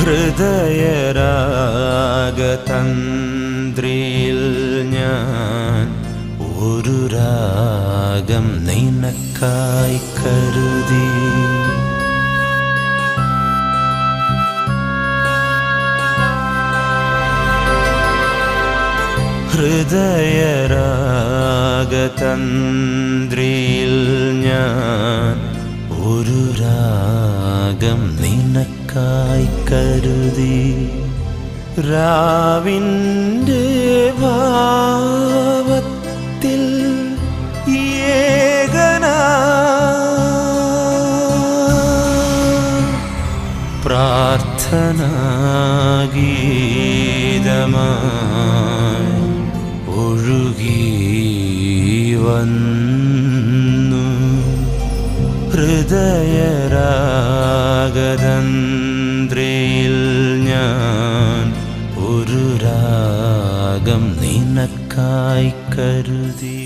ഹൃദയരാഗതന്ത്രിയിൽ ഞാൻ ഒരു രാഗം നിനക്കായി കരുതി. ഹൃദയരാഗതന്ത്രിയിൽ ഞാൻ ഒരു രാഗം നിനക്കായി കരുതി. രാവിൻ്റെ ഭാവത്തിൽ ഏകനാ പ്രാർത്ഥനാഗീതമായി ഒഴുകി വന്നു. ഹൃദയരാഗതന്ത്രിയിൽ ഞാൻ ഒരു രാഗം നിനക്കായി കരുതി.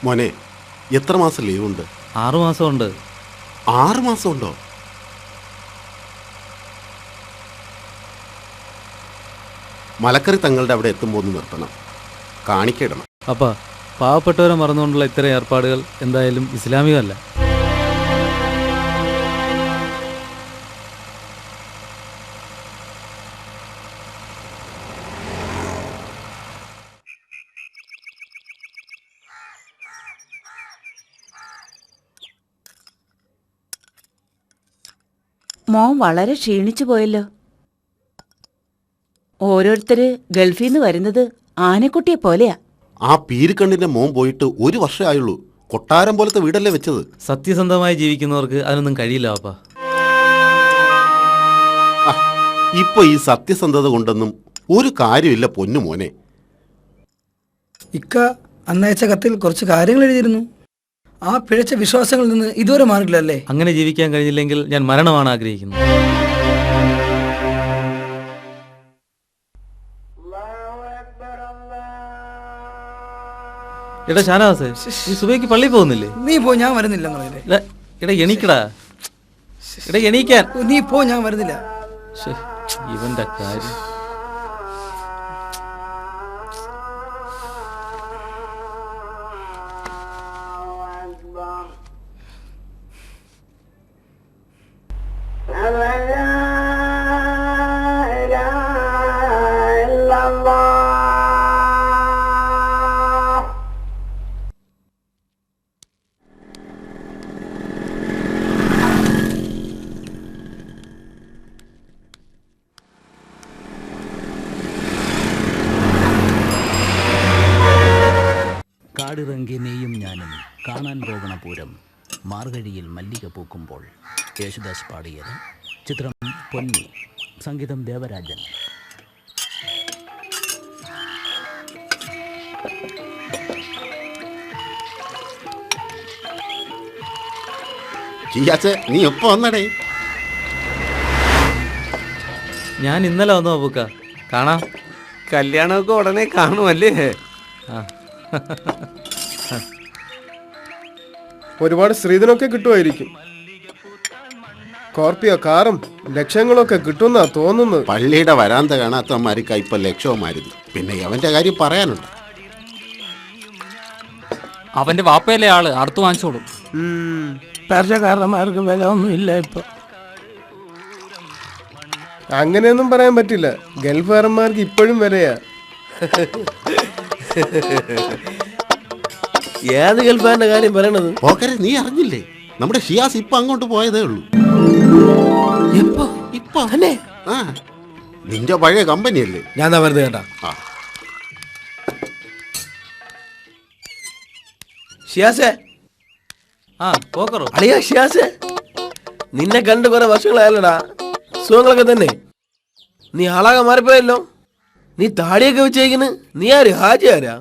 മോനെ, എത്ര മാസം ലീവുണ്ട്? 6 മാസമുണ്ട്. 6 മാസമുണ്ടോ? മലക്കറി തങ്ങളുടെ അവിടെ എത്തുമ്പോൾ ഒന്ന് നിർത്തണം, കാണിക്കിടണം. അപ്പാ, പാവപ്പെട്ടവരെ മറന്നുകൊണ്ടുള്ള ഇത്തരം ഏർപ്പാടുകൾ എന്തായാലും ഇസ്ലാമികമല്ല. മോൻ വളരെ ക്ഷീണിച്ചു പോയല്ലോ. ഓരോരുത്തര് ഗൾഫിൽ നിന്ന് വരുന്നത് ആനക്കുട്ടിയെ പോലെയാ. ആ പീരിക്കണ്ണിന്റെ മോൻ പോയിട്ട് 1 വർഷം ആയുള്ളൂ. കൊട്ടാരം പോലത്തെ വീടല്ലേ വെച്ചത്. സത്യസന്ധമായി ജീവിക്കുന്നവർക്ക് അതിനൊന്നും കഴിയില്ല അപ്പാ. ഇപ്പൊ ഈ സത്യസന്ധത കൊണ്ടൊന്നും ഒരു കാര്യമില്ല പൊന്നു മോനെ. ഇക്ക അന്നയച്ച കത്തിൽ കുറച്ച് കാര്യങ്ങൾ എഴുതിയിരുന്നു. ആ പിഴച്ച വിശ്വാസങ്ങളിൽ നിന്ന് ഇതുവരെ മാറിയില്ലല്ലേ? അങ്ങനെ ജീവിക്കാൻ കഴിഞ്ഞില്ലെങ്കിൽ ഞാൻ മരണമാണ് ആഗ്രഹിക്കുന്നത്. എടാ ഷാനവാസേ, നീ സുബൈക്ക് പള്ളി പോകുന്നില്ലേ? നീ പോ, ഞാൻ വരുന്നില്ല. എടാ എണീക്കടാ, എടാ എണീക്കാൻ. നീ പോ, ഞാൻ വരുന്നില്ല. ഇവന്റെ കാര്യം. കാടിറങ്ങി നീയും ഞാനും കാണാൻ പോകണ പൂരം മാർഗഴിയിൽ മല്ലിക പൂക്കുമ്പോൾ. യേശുദാസ് പാടിയത്. ചിത്രം പൊന്നി, സംഗീതം ദേവരാജൻ. നീ എപ്പോ വന്നടേ? ഞാൻ ഇന്നലെ വന്നു പൂക്ക. കാണാം. കല്യാണമൊക്കെ ഉടനെ കാണുമല്ലേ? ഒരുപാട് സ്ത്രീധനമൊക്കെ കിട്ടുമായിരിക്കും. സ്കോർപ്പിയോ കാറും ലക്ഷങ്ങളൊക്കെ കിട്ടുന്നാ തോന്നുന്നത്. പള്ളിയുടെ വരാന്ത കാണാത്തമാർക്ക് ഇപ്പൊ ലക്ഷവുമായിരുന്നു. പിന്നെ അവന്റെ കാര്യം പറയാനുണ്ട്. അവന്റെ വാപ്പയിലെ ആള് അടുത്ത് വാങ്ങിച്ചോളും. പരിചയക്കാരന്മാർക്ക് വില ഒന്നും ഇല്ല ഇപ്പൊ. അങ്ങനെയൊന്നും പറയാൻ പറ്റില്ല. ഗൾഫുകാരന്മാർക്ക് ഇപ്പോഴും വിലയാ. ഏത് ഗൾഫാന്റെ കാര്യം പറയണത്? പോക്കരെ, നീ അറിഞ്ഞില്ലേ? നമ്മുടെ ഷിയാസ് ഇപ്പൊ അങ്ങോട്ട് പോയതേ ഉള്ളൂ. ഇപ്പൊ നിന്റെ പഴയ കമ്പനിയല്ലേ? ഞാൻ വെറുതെ കേട്ടാ. ഷിയാസേ, ആ പോക്കറോ അളിയാ ഷിയാസേ, നിന്നെ കണ്ട് കുറെ വർഷങ്ങളായല്ലടാ. സുഖങ്ങളൊക്കെ തന്നെ. നീ ആളാകെ മാറിപ്പോയല്ലോ. നീ താടിയൊക്കെ വെച്ചേക്കിന്. നീ ആര്? ഹാജി ആരാ?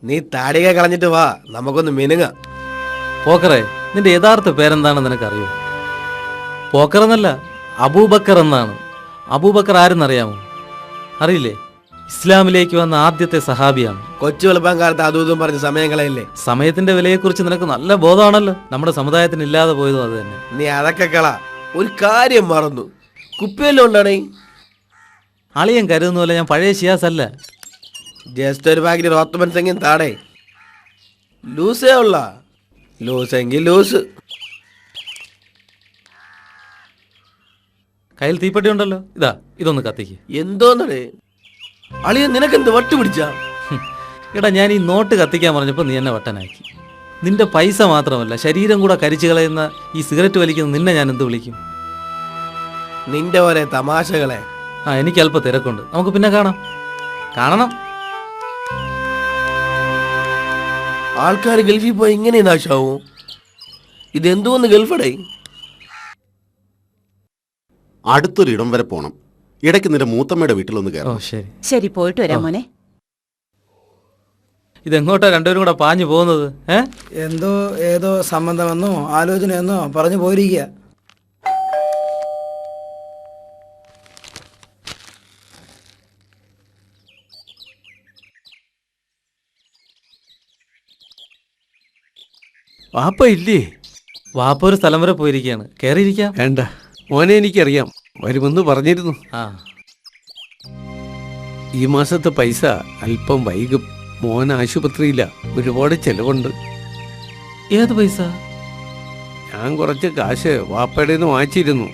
നീ താടിയൊക്കെ കളഞ്ഞിട്ട് വാ, നമുക്കൊന്ന് മിനുങ്ങ. പോക്കറെ, നിന്റെ യഥാർത്ഥ പേരെന്താണെന്ന് നിനക്കറിയോ? പോക്കർ എന്നല്ല, അബൂബക്കർ എന്നാണ്. അബൂബക്കർ ആരെന്നറിയാമോ? അറിയില്ലേ? ഇസ്ലാമിലേക്ക് വന്ന ആദ്യത്തെ സഹാബിയാണ്. കൊച്ചു വെളുപ്പം കാലത്ത് അതും ഇതും പറഞ്ഞ സമയം കളയല്ലേ. സമയത്തിന്റെ വിലയെക്കുറിച്ച് നിനക്ക് നല്ല ബോധമാണല്ലോ. നമ്മുടെ സമുദായത്തിന് ഇല്ലാതെ പോയതും അത് തന്നെ. നീ അതൊക്കെ കള. ഒരു കാര്യം മറന്നു. കുപ്പിയെല്ലാം ഉണ്ടാണേ. അളിയൻ കരുതുന്ന പോലെ ഞാൻ പഴയ ഷിയാസ് അല്ല. ജസ്റ്റ് ഒരു പാക്കറ്റ് റോത്തമൻസെങ്കിൽ താടേ. ലൂസേ ഉള്ള ലൂസെങ്കിൽ ലൂസ്. കയ്യിൽ തീപ്പെട്ടി ഉണ്ടല്ലോ, ഇതാ ഇതൊന്ന് കത്തിക്ക്. എന്തോന്നടേ അളിയ, നിനക്കെന്ത് വട്ട് പിടിച്ചാ? എടാ, ഞാൻ ഈ നോട്ട് കത്തിക്കാൻ പറഞ്ഞപ്പോൾ നീ എന്നെ വട്ടനാക്കി. നിന്റെ പൈസ മാത്രമല്ല, ശരീരം കൂടെ കരിച്ചു കളയുന്ന ഈ സിഗരറ്റ് വലിക്കുന്ന നിന്നെ ഞാൻ എന്ത് വിളിക്കും? നിന്റെ ഒരേ തമാശകളെ. ആ, എനിക്ക് അല്പം തിരക്കുണ്ട്, നമുക്ക് പിന്നെ കാണണം. ആൾക്കാർ ഗൾഫിൽ പോയി ഇങ്ങനെ നാശാവും. ഇതെന്തോന്ന് ഗൾഫടേ? അടുത്തൊരിടം വരെ പോണം. ഇടയ്ക്ക് നിന്റെ മൂത്തമ്മയുടെ വീട്ടിലൊന്ന് ഓ കയറാം. ശരി. ശരി, പോയിട്ട് വരാം മോനെ. ഇതെങ്ങോട്ടാ രണ്ടുപേരും കൂടെ പാഞ്ഞു പോകുന്നത്? എന്തോ ഏതോ സംബന്ധമെന്നോ ആലോചനയെന്നോ പറഞ്ഞു പോയിരിക്കുക. വാപ്പ ഇല്ലേ? വാപ്പ ഒരു സ്ഥലം വരെ പോയിരിക്കുകയാണ്, കയറിയിരിക്കാം. വേണ്ട മോനെ, എനിക്കറിയാം, വരുമെന്ന് പറഞ്ഞിരുന്നു. ആ, ഈ മാസത്തെ പൈസ അല്പം വൈകും. മോൻ ആശുപത്രിയില്ല, ഒരുപാട് ചെലവുണ്ട്. ഏത് പൈസ? ഞാൻ കുറച്ച് കാശ് വാപ്പയുടെ നിന്ന് വാങ്ങിച്ചിരുന്നു.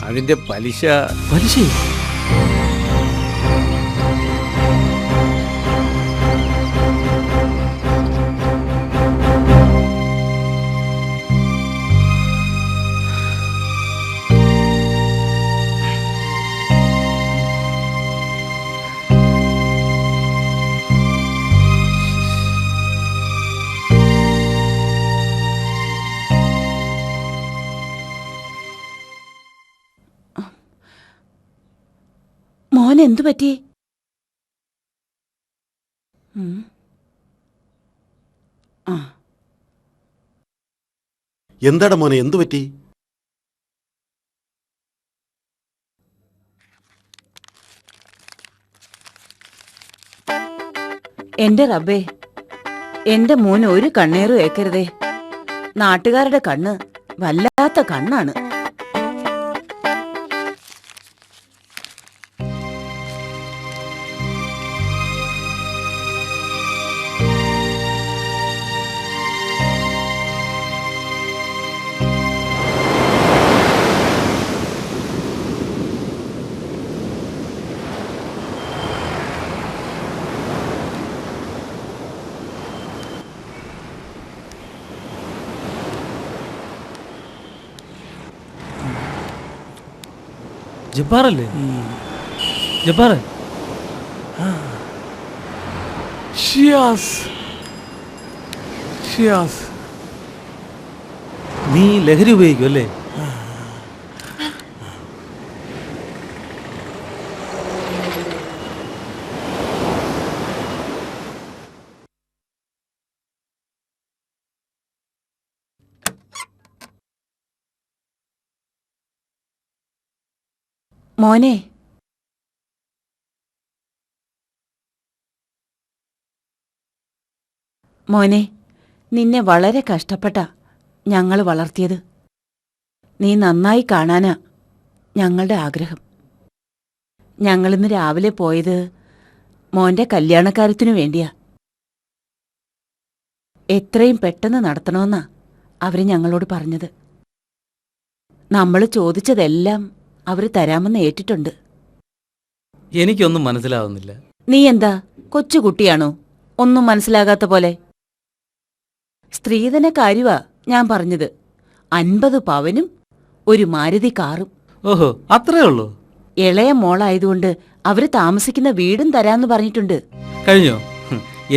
അതിന്റെ പലിശ. പലിശയോ? മോൻ എന്തു പറ്റി? ആ, എന്താടാ മോനെ, എന്തു പറ്റി? എന്റെ റബ്ബേ, എന്റെ മോൻ ഒരു കണ്ണേറും ഏക്കരുതേ. നാട്ടുകാരുടെ കണ്ണ് വല്ലാത്ത കണ്ണാണ്. ജബ്ബാറല്ലേ? ജബ്ബാറ്, ഷിയാസ്, ഷിയാസ്, നീ ലഹരി ഉപയോഗിക്കും അല്ലേ? മോനെ, മോനെ, നിന്നെ വളരെ കഷ്ടപ്പെട്ടാ ഞങ്ങൾ വളർത്തിയത്. നീ നന്നായി കാണാനാ ഞങ്ങളുടെ ആഗ്രഹം. ഞങ്ങളിന്ന് രാവിലെ പോയത് മോന്റെ കല്യാണക്കാര്യത്തിനു വേണ്ടിയാ. എത്രയും പെട്ടെന്ന് നടത്തണമെന്നാ അവര് ഞങ്ങളോട് പറഞ്ഞത്. നമ്മൾ ചോദിച്ചതെല്ലാം അവര് തരാമെന്ന് ഏറ്റിട്ടുണ്ട്. എനിക്കൊന്നും മനസ്സിലാവുന്നില്ല. നീ എന്താ കൊച്ചുകുട്ടിയാണോ? ഒന്നും മനസ്സിലാകാത്ത പോലെ. സ്ത്രീധന കാര്യവാ ഞാൻ പറഞ്ഞത്. 50 പവനും ഒരു മാരുതി കാറും. ഓഹോ, അത്രേ ഉള്ളൂ? ഇളയ മോളായതുകൊണ്ട് അവര് താമസിക്കുന്ന വീടും തരാന്ന് പറഞ്ഞിട്ടുണ്ട്. കഴിഞ്ഞോ?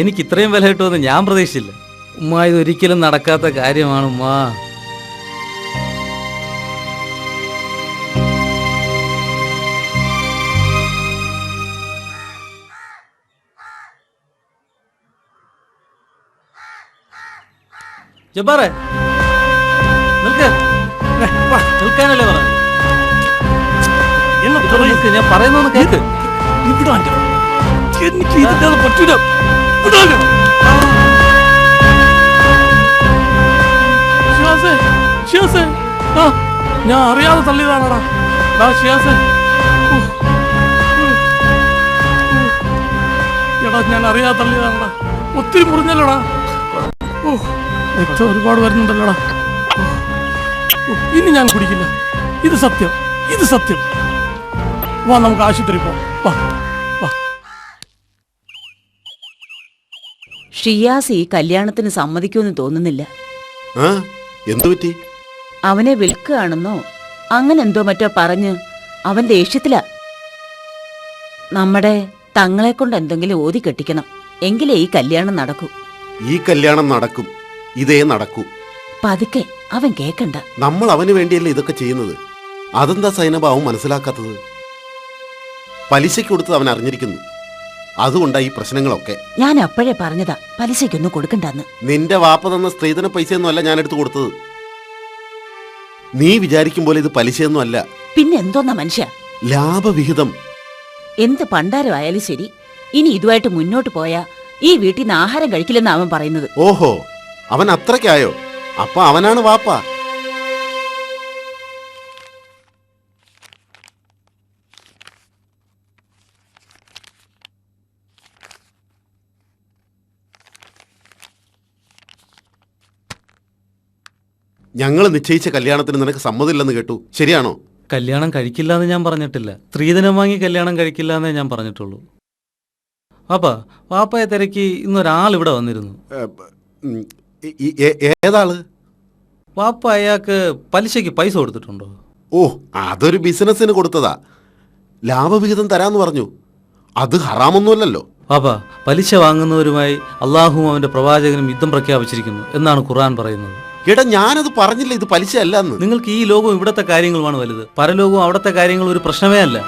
എനിക്ക് ഇത്രയും വില കിട്ടുമെന്ന് ഞാൻ പ്രതീക്ഷിച്ചില്ല. ഉമ്മ ഇതൊരിക്കലും നടക്കാത്ത കാര്യമാണ് ഉമ്മ. ജബ്ബാറെ നിൽക്ക്. നിൽക്കാനല്ലേ പറഞ്ഞു. ഞാൻ പറയുന്നൊന്ന് കേക്ക്. എനിക്ക് ഇതില്ലാതെ പറ്റൂല. ഞാൻ അറിയാതെ തള്ളിയതാണടാ. എടാ ഞാൻ അറിയാതെ തള്ളിയതാണടാ. ഒത്തിരി മുറിഞ്ഞല്ലോടാ. രക്തം ഒരുപാട് വരുന്നുണ്ടല്ലോടാ. ഇനി ഞാൻ കുടിക്കില്ല. ഇത് സത്യം, ഇത് സത്യം. വാ നമുക്ക് ആശുപത്രി പോവാം. വാ വാ. ഷിയാസ് ഈ കല്യാണത്തിന് സമ്മതിക്കുമെന്ന് തോന്നുന്നില്ല. ആ എന്തു പറ്റി? അവനെ വിൽക്കുകയാണെന്നോ അങ്ങനെ എന്തോ മറ്റോ പറഞ്ഞ് അവൻ ദേഷ്യത്തിലാ. നമ്മുടെ തങ്ങളെ കൊണ്ട് എന്തെങ്കിലും ഓതി കെട്ടിക്കണം, എങ്കിലേ ഈ കല്യാണം നടക്കൂ. ഈ കല്യാണം നടക്കും, ഇതേ നടക്കൂ. പതുക്കെ, അവൻ കേക്കണ്ട. നമ്മൾ അവന് വേണ്ടിയല്ലേ ഇതൊക്കെ ചെയ്യുന്നത്. അതെന്താ സൈനബ അവൻ മനസ്സിലാക്കാത്തത്? പലിശയ്ക്ക് കൊടുത്തത് അവൻ അറിഞ്ഞിരിക്കുന്നു. അതുകൊണ്ടാ ഈ പ്രശ്നങ്ങളൊക്കെ. ഞാൻ അപ്പോഴേ പറഞ്ഞതാ പലിശയ്ക്കൊന്നും കൊടുക്കണ്ടെന്ന്. നിന്റെ വാപ്പ തന്ന സ്ത്രീധന പൈസയൊന്നും ഞാൻ എടുത്തു കൊടുത്തത്. നീ വിചാരിക്കും പോലെ ഇത് പലിശയൊന്നും അല്ല. പിന്നെ എന്തോന്നാ മനുഷ്യ? ലാഭവിഹിതം. എന്ത് പണ്ടാരമായാലും ശരി, ഇനി ഇതുമായിട്ട് മുന്നോട്ട് പോയാ ഈ വീട്ടിൽ നിന്ന് ആഹാരം കഴിക്കില്ലെന്ന് അവൻ പറയുന്നത്. ഓഹോ, അവൻ അത്രയ്ക്കായോ? അപ്പൊ അവനാണ് വാപ്പ. ഞങ്ങൾ നിശ്ചയിച്ച കല്യാണത്തിന് നിനക്ക് സമ്മതമില്ലെന്ന് കേട്ടു, ശരിയാണോ? കല്യാണം കഴിക്കില്ല എന്ന് ഞാൻ പറഞ്ഞിട്ടില്ല. സ്ത്രീധനം വാങ്ങി കല്യാണം കഴിക്കില്ല എന്നേ ഞാൻ പറഞ്ഞിട്ടുള്ളൂ. വാപ്പയെ തിരക്കി ഇന്നൊരാൾ ഇവിടെ വന്നിരുന്നു. ഏതാള്? വാപ്പ അയാൾക്ക് പലിശയ്ക്ക് പൈസ കൊടുത്തിട്ടുണ്ടോ? ഓ, അതൊരു ബിസിനസ്സിന് കൊടുത്തതാ. ലാഭവിഹിതം തരാന്ന് പറഞ്ഞു. അത് ഹറാമൊന്നുമല്ലല്ലോ. പലിശ വാങ്ങുന്നവരുമായി അള്ളാഹുവും അവന്റെ പ്രവാചകനും യുദ്ധം പ്രഖ്യാപിച്ചിരിക്കുന്നു എന്നാണ് ഖുർആൻ പറയുന്നത്. എടാ, ഞാനത് പറഞ്ഞില്ല ഇത് പലിശ അല്ലെന്ന്. നിങ്ങൾക്ക് ഈ ലോകവും ഇവിടത്തെ കാര്യങ്ങളുമാണ് വലുത്. പരലോകവും അവിടത്തെ കാര്യങ്ങൾ ഒരു പ്രശ്നമേ അല്ല.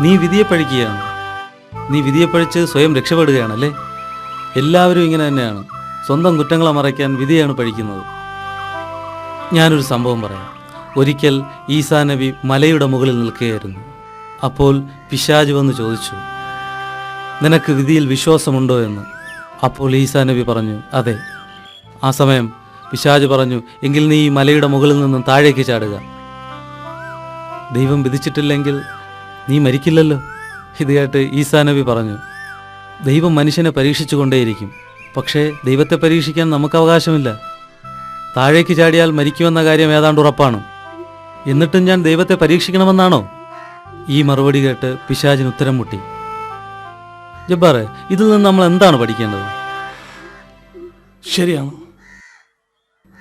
നീ വിധിയെ പഴിക്കുകയാണ്. നീ വിധിയെ പഴിച്ച് സ്വയം രക്ഷപ്പെടുകയാണല്ലേ? എല്ലാവരും ഇങ്ങനെ തന്നെയാണ്. സ്വന്തം കുറ്റങ്ങളെ മറയ്ക്കാൻ വിധിയാണ് പഴിക്കുന്നത്. ഞാനൊരു സംഭവം പറയാം. ഒരിക്കൽ ഈസാ നബി മലയുടെ മുകളിൽ നിൽക്കുകയായിരുന്നു. അപ്പോൾ പിശാച് വന്ന് ചോദിച്ചു, നിനക്ക് വിധിയിൽ വിശ്വാസമുണ്ടോ എന്ന്. അപ്പോൾ ഈസാ നബി പറഞ്ഞു, അതെ. ആ സമയം പിശാച് പറഞ്ഞു, എങ്കിൽ നീ ഈ മലയുടെ മുകളിൽ നിന്നും താഴേക്ക് ചാടുക. ദൈവം വിധിച്ചിട്ടില്ലെങ്കിൽ നീ മരിക്കില്ലല്ലോ. ഇത് കേട്ട് ഈസാ നബി പറഞ്ഞു, ദൈവം മനുഷ്യനെ പരീക്ഷിച്ചു കൊണ്ടേയിരിക്കും. പക്ഷേ ദൈവത്തെ പരീക്ഷിക്കാൻ നമുക്ക് അവകാശമില്ല. താഴേക്ക് ചാടിയാൽ മരിക്കുമെന്ന കാര്യം ഏതാണ്ട് ഉറപ്പാണ്. എന്നിട്ടും ഞാൻ ദൈവത്തെ പരീക്ഷിക്കണമെന്നാണോ? ഈ മറുപടി കേട്ട് പിശാചിന് ഉത്തരം മുട്ടി. ജബ്ബാറെ, ഇതിൽ നിന്ന് നമ്മൾ എന്താണ് പഠിക്കേണ്ടത്? ശരിയാണ്,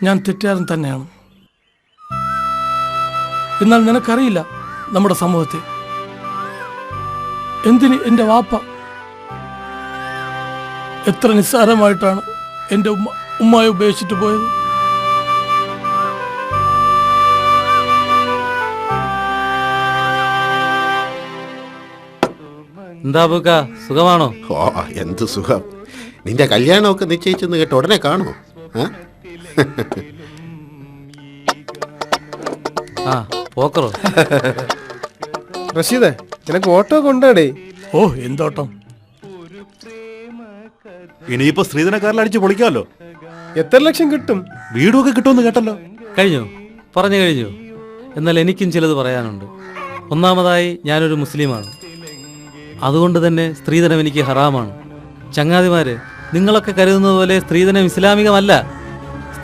ഞാൻ തെറ്റുകാരൻ തന്നെയാണ്. എന്നാൽ നിനക്കറിയില്ല നമ്മുടെ സമൂഹത്തെ. എന്തിന് എൻ്റെ വാപ്പ എത്ര നിസ്സാരമായിട്ടാണ് എൻ്റെ ഉമ്മയെ ഉപേക്ഷിച്ചിട്ട് പോയത്. എന്താ ബുക്ക, സുഖമാണോ? ഓ, എന്ത് സുഖം. നിന്റെ കല്യാണമൊക്കെ നിശ്ചയിച്ചെന്ന് കേട്ട് ഉടനെ കാണുമോ? പോക്കറോ? റഷീദേ, നിനക്ക് ഓട്ടോ കൊണ്ടാടേ. ഓ, എന്തോട്ടം. ഇനിയിപ്പോ സ്ത്രീധനക്കാരിൽ അടിച്ച് പൊളിക്കാമല്ലോ. എത്ര ലക്ഷം കിട്ടും? വീടുമൊക്കെ കിട്ടുമെന്ന് കേട്ടല്ലോ. കഴിഞ്ഞോ? പറഞ്ഞു കഴിഞ്ഞോ? എന്നാൽ എനിക്കും ചിലത് പറയാനുണ്ട്. ഒന്നാമതായി, ഞാനൊരു മുസ്ലിമാണ്. അതുകൊണ്ട് തന്നെ സ്ത്രീധനം എനിക്ക് ഹറാമാണ്. ചങ്ങാതിമാരെ, നിങ്ങളൊക്കെ കരുതുന്നത് പോലെ സ്ത്രീധനം ഇസ്ലാമികമല്ല.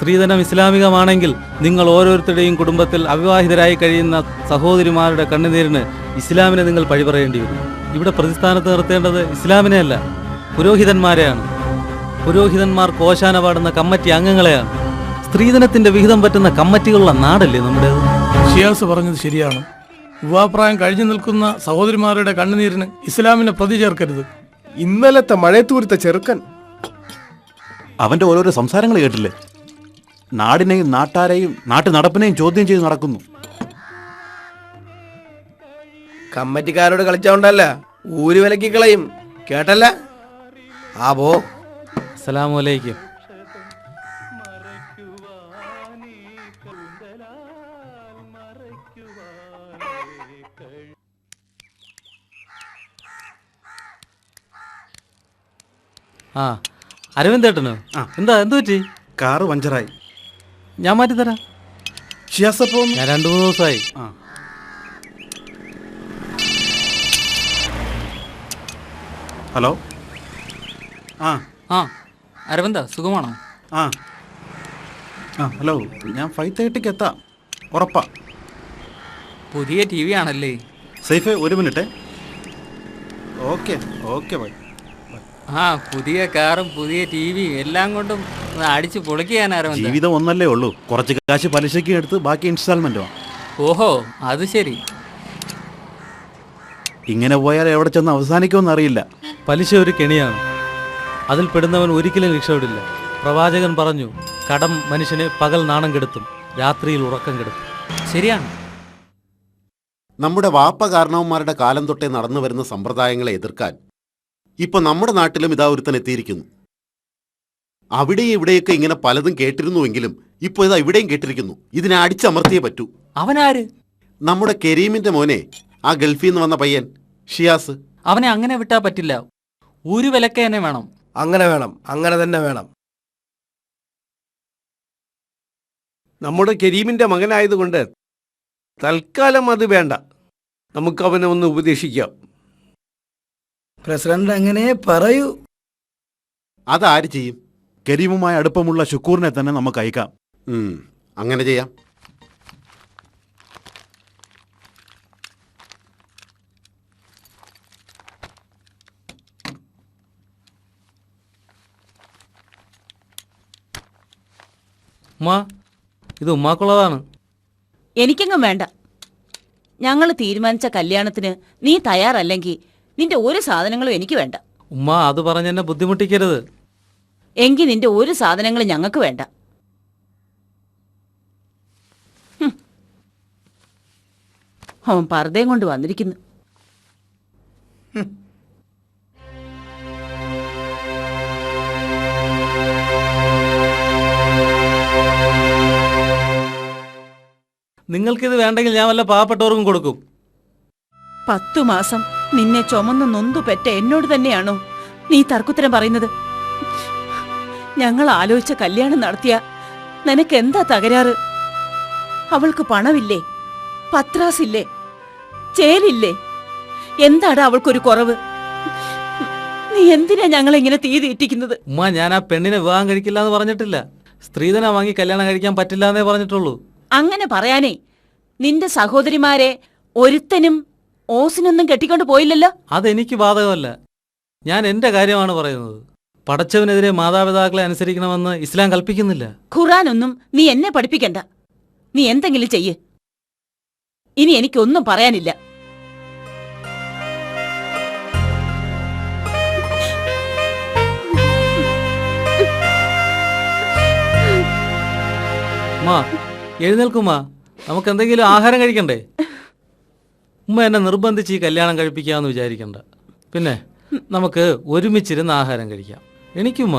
സ്ത്രീധനം ഇസ്ലാമികമാണെങ്കിൽ നിങ്ങൾ ഓരോരുത്തരുടെയും കുടുംബത്തിൽ അവിവാഹിതരായി കഴിയുന്ന സഹോദരിമാരുടെ കണ്ണുനീരിന് ഇസ്ലാമിനെ നിങ്ങൾ പഴി പറയേണ്ടി വരും. ഇവിടെ പ്രതിസ്ഥാനത്ത് നിർത്തേണ്ടത് ഇസ്ലാമിനെയല്ല, പുരോഹിതന്മാരെയാണ്. പുരോഹിതന്മാർ കോശാന പാടുന്ന കമ്മിറ്റി അംഗങ്ങളെയാണ്. സ്ത്രീധനത്തിന്റെ വിഹിതം പറ്റുന്ന കമ്മിറ്റികളുള്ള നാടല്ലേ നമ്മുടേത്? ഷിയാസ് പറഞ്ഞത് ശരിയാണ്. വിവാഹപ്രായം കഴിഞ്ഞു നിൽക്കുന്ന സഹോദരിമാരുടെ കണ്ണുനീരിന് ഇസ്ലാമിനെ പ്രതി ചേർക്കരുത്. ഇന്നലത്തെ മഴയത്തൂരത്തെ ചെറുക്കൻ അവന്റെ ഓരോരോ സംസാരങ്ങൾ കേട്ടില്ലേ? നാടിനെയും നാട്ടാരെയും നാട്ടു നടപ്പിനെയും ചോദ്യം ചെയ്ത് നടക്കുന്നു. കമ്മറ്റിക്കാരോട് കളിച്ചോണ്ടല്ല, ഊര് വിലക്കി കളയും. കേട്ടല്ല? ആ പോ. അസ്സലാമു അലൈക്കും. ആ അരവിന്ദേട്ടനോ? എന്താ എന്ത് പറ്റി? കാറ് പഞ്ചറായി. ഞാൻ മാറ്റിത്തരാം. ഷിയാസപ്പം ഞാൻ 2-3 ദിവസമായി. ഹലോ. ആ അരവിന്ദ, സുഖമാണോ? ആ ഹലോ, ഞാൻ 5:30 എത്താം, ഉറപ്പാ. പുതിയ ടി വി ആണല്ലേ? Safe, 1 minute. Okay okay bye. ആ പുതിയ കാറും പുതിയ ടി വിയും എല്ലാം കൊണ്ടും അടിച്ചു പൊളിക്കുകയാണ് അരവിന്ദ. ജീവിതം ഒന്നല്ലേ ഉള്ളൂ, കുറച്ച് കാശ് പലിശയ്ക്ക് എടുത്ത് ബാക്കി ഇൻസ്റ്റാൾമെന്റോ. ഓഹോ, അത് ശരി. ഇങ്ങനെ പോയാൽ എവിടെ ചെന്ന് അവസാനിക്കുമെന്ന് അറിയില്ല. പലിശ ഒരു കെണിയാണ്, അതിൽ പെടുന്നവൻ ഒരിക്കലും രക്ഷപ്പെടില്ല. പ്രവാചകൻ പറഞ്ഞു, കടം മനുഷ്യനെ പകൽ നാണം കെടുത്തും, രാത്രിയിൽ ഉറക്കം കെടുത്തും. ശരിയാണ്. നമ്മുടെ വാപ്പ കാരണവന്മാരുടെ കാലം തൊട്ടേ നടന്നു വരുന്ന സമ്പ്രദായങ്ങളെ എതിർക്കാൻ ഇപ്പൊ നമ്മുടെ നാട്ടിലും ഇതാ ഒരുത്തൻ എത്തിയിരിക്കുന്നു. അവിടെ ഇവിടെയൊക്കെ ഇങ്ങനെ പലതും കേട്ടിരുന്നുവെങ്കിലും ഇപ്പൊ ഇതാ ഇവിടെയും കേട്ടിരിക്കുന്നു. ഇതിനെ അടിച്ചമർത്തിയേ പറ്റൂ. അവനാര്? നമ്മുടെ കരീമിന്റെ മോനെ, ആ ഗൾഫിൽ നിന്ന് വന്ന പയ്യൻ ഷിയാസ്. അവനെ അങ്ങനെ വിട്ടാ പറ്റില്ല. ഒരു വിലക്ക് തന്നെ വേണം. അങ്ങനെ വേണം, അങ്ങനെ തന്നെ വേണം. നമ്മുടെ കരീമിന്റെ മകനായതുകൊണ്ട് തൽക്കാലം അത് വേണ്ട, നമുക്ക് അവനെ ഒന്ന് ഉപദേശിക്കാം. പ്രസിഡന്റ് അങ്ങനെ പറയൂ. അതാര് ചെയ്യും? കരീമുമായി അടുപ്പമുള്ള ഷുക്കൂറിനെ തന്നെ നമുക്ക് അയക്കാം. അങ്ങനെ ചെയ്യാം. ഉമ്മാ, ഇത് ഉമ്മാക്കുള്ളതാണ്. എനിക്കെങ്ങും വേണ്ട. ഞങ്ങൾ തീരുമാനിച്ച കല്യാണത്തിന് നീ തയ്യാറല്ലെങ്കിൽ നിന്റെ ഒരു സാധനങ്ങളും എനിക്ക് വേണ്ട. ഉമ്മ അത് പറഞ്ഞെന്നെ ബുദ്ധിമുട്ടിക്കരുത്. എങ്കിൽ നിന്റെ ഒരു സാധനങ്ങളും ഞങ്ങൾക്ക് വേണ്ട. അവൻ പർദ്ദയും കൊണ്ട് വന്നിരിക്കുന്നു. നിങ്ങൾക്കിത് വേണ്ടെങ്കിൽ ഞാൻ വല്ല പാവപ്പെട്ടവർക്കും കൊടുക്കും. 10 മാസം നിന്നെ ചുമന്ന് നൊന്തു പെറ്റ എന്നോട് തന്നെയാണോ നീ തർക്കുത്തരം പറയുന്നത്? ഞങ്ങൾ ആലോചിച്ച കല്യാണം നടത്തിയ നിനക്കെന്താ തകരാറ്? അവൾക്ക് പണമില്ലേ? പത്രാസില്ലേ? ചേലില്ലേ? എന്താടാ അവൾക്കൊരു കുറവ്? നീ എന്തിനാ ഞങ്ങളിങ്ങനെ തീ തീറ്റിക്കുന്നത്? ഉമ്മ, ഞാൻ ആ പെണ്ണിനെ വിവാഹം കഴിക്കില്ല എന്ന് പറഞ്ഞിട്ടില്ല. സ്ത്രീധനം വാങ്ങി കല്യാണം കഴിക്കാൻ പറ്റില്ല എന്നേ പറഞ്ഞിട്ടുള്ളൂ. അങ്ങനെ പറയാനേ നിന്റെ സഹോദരിമാരെ ഒരുത്തനും ഓസിനൊന്നും കെട്ടിക്കൊണ്ട് പോയില്ലല്ലോ. അതെനിക്ക് ബാധകമല്ല. ഞാൻ എന്റെ കാര്യമാണ് പറയുന്നത്. പടച്ചവനെതിരെ മാതാപിതാക്കളെ അനുസരിക്കണമെന്ന് ഇസ്ലാം കൽപ്പിക്കുന്നില്ല. ഖുർആനൊന്നും നീ എന്നെ പഠിപ്പിക്കണ്ട. നീ എന്തെങ്കിലും ചെയ്യ്. ഇനി എനിക്കൊന്നും പറയാനില്ല. ഉമ്മ, എഴുന്നേൽക്കുമ്മ, നമുക്ക് എന്തെങ്കിലും ആഹാരം കഴിക്കണ്ടേ? ഉമ്മ എന്നെ നിർബന്ധിച്ച് ഈ കല്യാണം കഴിപ്പിക്കാമെന്ന് വിചാരിക്കണ്ട. പിന്നെ നമുക്ക് ഒരുമിച്ചിരുന്ന് ആഹാരം കഴിക്കാം. എനിക്കുമ്മ.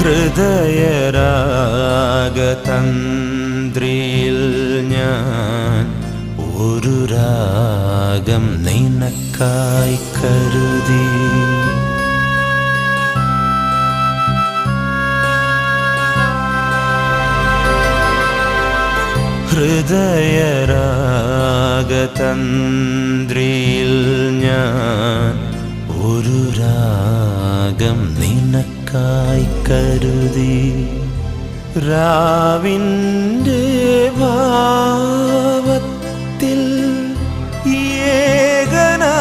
ഹൃദയരാഗതന്ത്രിയിൽ ഞാൻ ഒരു രാഗം നിനക്കായി കരുതി. ഹൃദയരാഗതന്ത്രിയിൽ ഞാൻ ഒരു രാഗം നിനക്കായി കരുതി. രാവിൻ്റെ ഭാവത്തിൽ ഏകനാ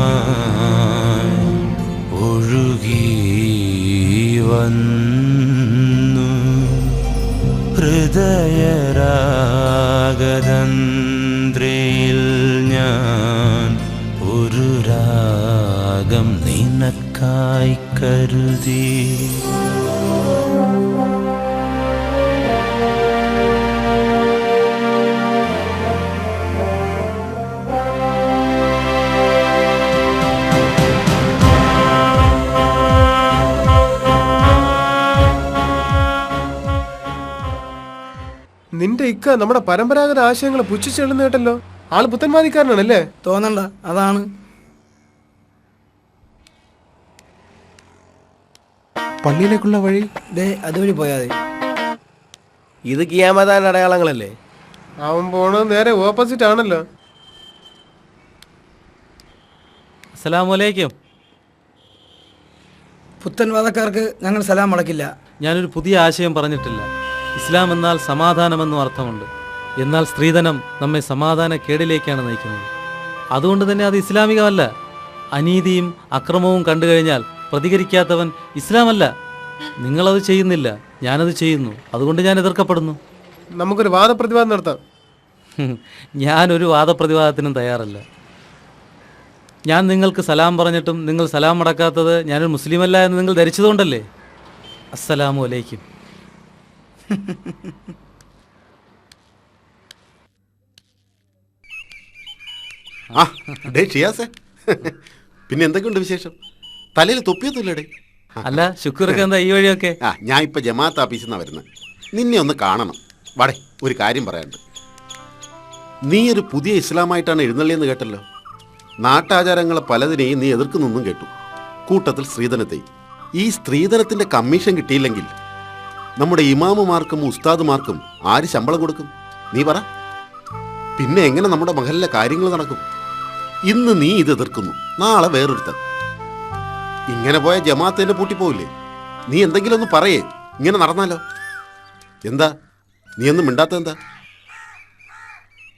പ്രാർത്ഥനാഗീതമായി ഒഴുകി വന്നു. ഹൃദയരാഗതന്ത്രിയിൽ ഞാൻ ഒരു രാഗം നിനക്കായി കരുതി. നിന്റെ ഇക്ക നമ്മുടെ പരമ്പരാഗത ആശയങ്ങളെ പുച്ഛിച്ചെള്ളുന്ന കേട്ടല്ലോ. ആള് പുത്തൻവാദിക്കാരനാണല്ലേ? തോന്നണ്ട, അതാണ്. പള്ളിയിലേക്കുള്ള വഴി ദേ അതുവഴി പോയാതെ. ഇത് കിയാമതാൻ അടയാളങ്ങളല്ലേ? അവൻ പോണത് നേരെ ഓപ്പോസിറ്റ് ആണല്ലോ. അസ്സലാമലൈക്കും. പുത്തൻവാദക്കാർക്ക് ഞങ്ങൾ സലാം മടക്കില്ല. ഞാനൊരു പുതിയ ആശയം പറഞ്ഞിട്ടില്ല. ഇസ്ലാം എന്നാൽ സമാധാനമെന്നും അർത്ഥമുണ്ട്. എന്നാൽ സ്ത്രീധനം നമ്മെ സമാധാന കേടിലേക്കാണ് നയിക്കുന്നത്. അതുകൊണ്ട് തന്നെ അത് ഇസ്ലാമികമല്ല. അനീതിയും അക്രമവും കണ്ടു കഴിഞ്ഞാൽ പ്രതികരിക്കാത്തവൻ ഇസ്ലാമല്ല. നിങ്ങളത് ചെയ്യുന്നില്ല, ഞാനത് ചെയ്യുന്നു. അതുകൊണ്ട് ഞാൻ എതിർക്കപ്പെടുന്നു. നമുക്കൊരു വാദപ്രതിവാദം നടത്താം. ഞാനൊരു വാദപ്രതിവാദത്തിനും തയ്യാറല്ല. ഞാൻ നിങ്ങൾക്ക് സലാം പറഞ്ഞിട്ടും നിങ്ങൾ സലാം മടക്കാത്തത് ഞാനൊരു മുസ്ലിമല്ല എന്ന് നിങ്ങൾ ധരിച്ചതുകൊണ്ടല്ലേ? അസ്സലാമു അലൈക്കും. ആ ഡേ ഷിയാസേ, പിന്നെ എന്തൊക്കെയുണ്ട് വിശേഷം? തലയിൽ തൊപ്പിയൊന്നുമില്ലടേ. അല്ല ശുക്രൊക്കെ എന്താ ഈ വഴിയൊക്കെ? ആ ഞാൻ ഇപ്പം ജമാഅത്ത് ഓഫീസിൽ നിന്നാണ് വരുന്നത്. നിന്നെ ഒന്ന് കാണണം. വടേ ഒരു കാര്യം പറയാനുണ്ട്. നീ ഒരു പുതിയ ഇസ്ലാമായിട്ടാണ് എഴുന്നള്ളിയെന്ന് കേട്ടല്ലോ. നാട്ടാചാരങ്ങളെ പലതിനെയും നീ എതിർക്കുന്നെന്നും കേട്ടു. കൂട്ടത്തിൽ സ്ത്രീധനത്തെയും. ഈ സ്ത്രീധനത്തിൻ്റെ കമ്മീഷൻ കിട്ടിയില്ലെങ്കിൽ നമ്മുടെ ഇമാമുമാർക്കും ഉസ്താദുമാർക്കും ആര് ശമ്പളം കൊടുക്കും? നീ പറ. പിന്നെ എങ്ങനെ നമ്മുടെ മഹലിലെ കാര്യങ്ങൾ നടക്കും? ഇന്ന് നീ ഇത് എതിർക്കുന്നു, നാളെ വേറൊരുത്തൻ. ഇങ്ങനെ പോയ ജമാഅത്തിൻ്റെ പൂട്ടിപ്പോവില്ലേ? നീ എന്തെങ്കിലും ഒന്ന് പറയേ. ഇങ്ങനെ നടന്നാലോ? എന്താ നീ ഒന്നും മിണ്ടാത്ത എന്താ?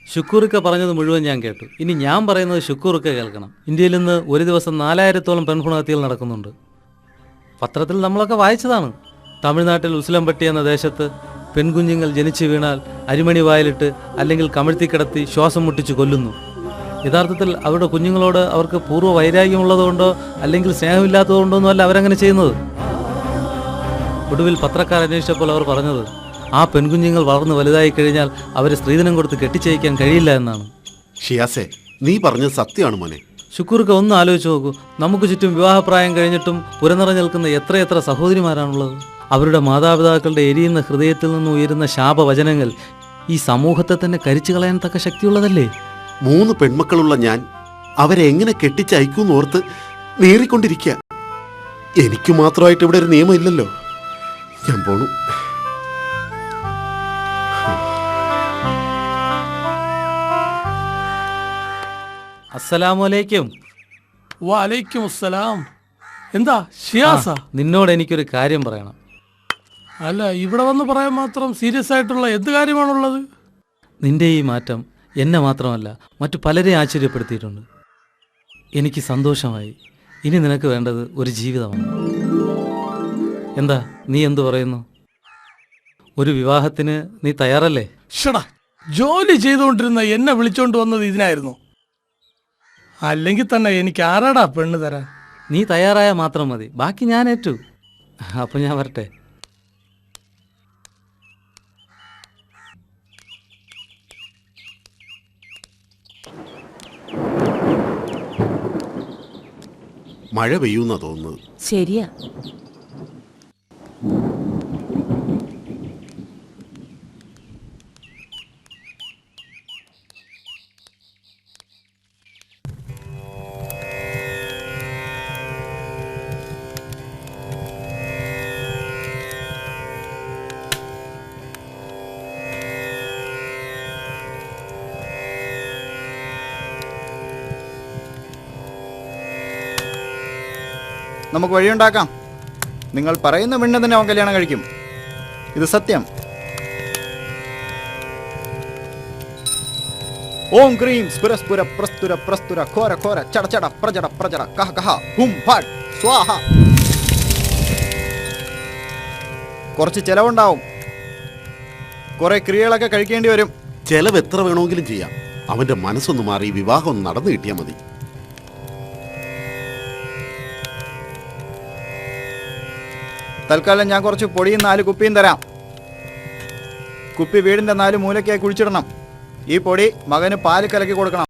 ശുക്കൂറിക്ക പറഞ്ഞത് മുഴുവൻ ഞാൻ കേട്ടു. ഇനി ഞാൻ പറയുന്നത് ശുക്കൂറിക്ക കേൾക്കണം. ഇന്ത്യയിൽ നിന്ന് ഒരു ദിവസം 4000-ഓളം പെൺഭ്രൂണഹത്യകൾ നടക്കുന്നുണ്ട്. പത്രത്തിൽ നമ്മളൊക്കെ വായിച്ചതാണ്. തമിഴ്നാട്ടിൽ ഉസിലംപട്ടി എന്ന ദേശത്ത് പെൺകുഞ്ഞുങ്ങൾ ജനിച്ചു വീണാൽ അരിമണി വായിലിട്ട് അല്ലെങ്കിൽ കമഴ്ത്തി കിടത്തി ശ്വാസം മുട്ടിച്ച് കൊല്ലുന്നു. യഥാർത്ഥത്തിൽ അവരുടെ കുഞ്ഞുങ്ങളോട് അവർക്ക് പൂർവ്വ വൈരാഗ്യമുള്ളതുകൊണ്ടോ അല്ലെങ്കിൽ സ്നേഹമില്ലാത്തതുകൊണ്ടോ ഒന്നുമല്ല അവരങ്ങനെ ചെയ്യുന്നത്. ഒടുവിൽ പത്രക്കാർ അന്വേഷിച്ചപ്പോൾ അവർ പറഞ്ഞത് ആ പെൺകുഞ്ഞുങ്ങൾ വളർന്ന് വലുതായി കഴിഞ്ഞാൽ അവരെ സ്ത്രീധനം കൊടുത്ത് കെട്ടിച്ചയക്കാൻ കഴിയില്ല എന്നാണ്. ഷിയാസേ, നീ പറഞ്ഞത് സത്യമാണ് മോനെ. ശുക്കൂർക്ക് ഒന്ന് ആലോചിച്ച് നോക്കൂ. നമുക്ക് ചുറ്റും വിവാഹപ്രായം കഴിഞ്ഞിട്ടും പുരനിറഞ്ഞു നിൽക്കുന്ന എത്രയെത്ര സഹോദരിമാരാണുള്ളത്. അവരുടെ മാതാപിതാക്കളുടെ എരിയുന്ന ഹൃദയത്തിൽ നിന്ന് ഉയരുന്ന ശാപവചനങ്ങൾ ഈ സമൂഹത്തെ തന്നെ കരിച്ചു കളയാൻ തക്ക ശക്തിയുള്ളതല്ലേ? 3 പെൺമക്കളുള്ള ഞാൻ അവരെ എങ്ങനെ കെട്ടിച്ചയക്കൂന്ന് ഓർത്ത് നേറിക്കൊണ്ടിരിക്കുക. എനിക്ക് മാത്രമായിട്ട് ഇവിടെ ഒരു നിയമം ഇല്ലല്ലോ. ഞാൻ പോണു. അസ്സലാമു അലൈക്കും. വലൈക്കും അസ്സലാം. എന്താ ഷിയാസ? നിന്നോട് എനിക്കൊരു കാര്യം പറയണം. അല്ല, ഇവിടെ വന്ന് പറയാൻ മാത്രം സീരിയസ് ആയിട്ടുള്ള എന്ത് കാര്യമാണുള്ളത്? നിന്റെ ഈ മാറ്റം എന്നെ മാത്രമല്ല മറ്റു പലരെയും ആശ്ചര്യപ്പെടുത്തിയിട്ടുണ്ട്. എനിക്ക് സന്തോഷമായി. ഇനി നിനക്ക് വേണ്ടത് ഒരു ജീവിതമാണ്. എന്താ നീ എന്തു പറയുന്നു? ഒരു വിവാഹത്തിന് നീ തയ്യാറല്ലേ? ഷടാ, ജോലി ചെയ്തുകൊണ്ടിരുന്ന എന്നെ വിളിച്ചോണ്ട് വന്നത് ഇതിനായിരുന്നു. അല്ലെങ്കിൽ തന്നെ എനിക്ക് ആരാടാ പെണ്ണ് തരാൻ? നീ തയ്യാറായാൽ മാത്രം മതി, ബാക്കി ഞാൻ ഏറ്റു. അപ്പം ഞാൻ വരട്ടെ. മഴ പെയ്യുന്ന തോന്നുന്നത്. ശരിയാ. നമുക്ക് വഴിയുണ്ടാക്കാം. നിങ്ങൾ പറയുന്ന പെണ്ണ് തന്നെ അവൻ കല്യാണം കഴിക്കും. ഇത് സത്യം. ഓം ക്രീം സ്ഫുരസ്ഫുര പ്രസ്തുര പ്രസ്തുര ഘോര ഘോര ചട ചട പ്രജട പ്രജട കഹ കഹ ഹും ഫാട് സ്വാഹ. കുറച്ച് ചെലവുണ്ടാവും. കുറെ ക്രിയകളൊക്കെ കഴിക്കേണ്ടി വരും. ചെലവ് എത്ര വേണമെങ്കിലും ചെയ്യാം. അവന്റെ മനസ്സൊന്ന് മാറി വിവാഹം ഒന്ന് നടന്നു കിട്ടിയാൽ മതി. തൽക്കാലം ഞാൻ കുറച്ച് പൊടിയും 4 കുപ്പിയും തരാം. കുപ്പി വീടിന്റെ 4 മൂലയ്ക്കായി കുഴിച്ചിടണം. ഈ പൊടി മകന് പാല് കലക്കി കൊടുക്കണം.